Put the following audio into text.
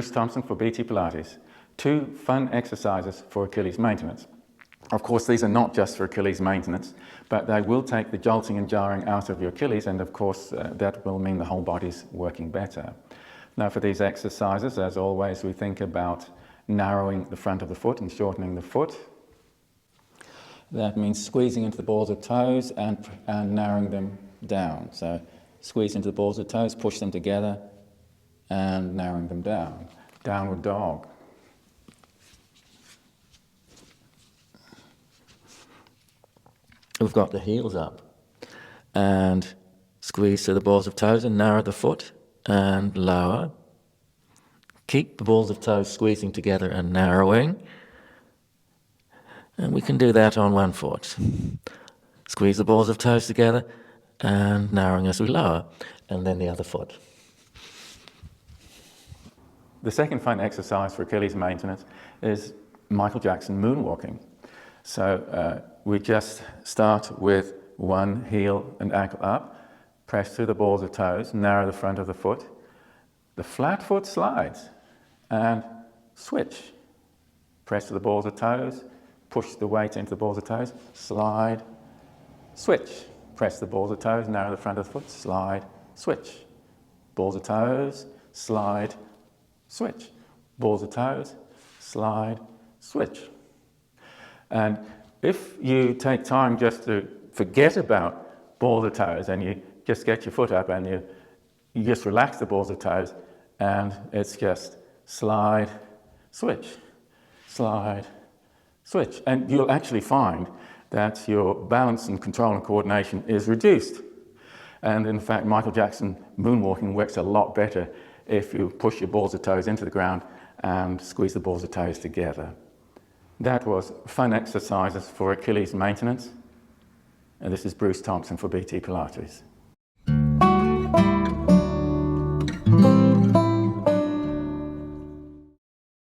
Bruce Thompson for BT Pilates. 2 fun exercises for Achilles maintenance. Of course, these are not just for Achilles maintenance, but they will take the jolting and jarring out of your Achilles, and of course that will mean the whole body's working better. Now for these exercises, as always, we think about narrowing the front of the foot and shortening the foot. That means squeezing into the balls of toes and narrowing them down. So squeeze into the balls of toes, push them together and narrowing them down. Downward dog. We've got the heels up and squeeze to the balls of toes and narrow the foot and lower. Keep the balls of toes squeezing together and narrowing. And we can do that on one foot. Squeeze the balls of toes together and narrowing as we lower, and then the other foot. The second fun exercise for Achilles maintenance is Michael Jackson moonwalking. So we just start with one heel and ankle up, press through the balls of toes, narrow the front of the foot. The flat foot slides and switch. Press to the balls of toes, push the weight into the balls of toes, slide, switch. Press the balls of toes, narrow the front of the foot, slide, switch. Balls of toes, slide, switch. Balls of toes, slide, switch. And if you take time just to forget about balls of toes and you just get your foot up and you just relax the balls of toes and it's just slide, switch, slide, switch. And you'll actually find that your balance and control and coordination is reduced. And in fact, Michael Jackson moonwalking works a lot better if you push your balls of toes into the ground and squeeze the balls of toes together. That was fun exercises for Achilles maintenance. And this is Bruce Thompson for BT Pilates.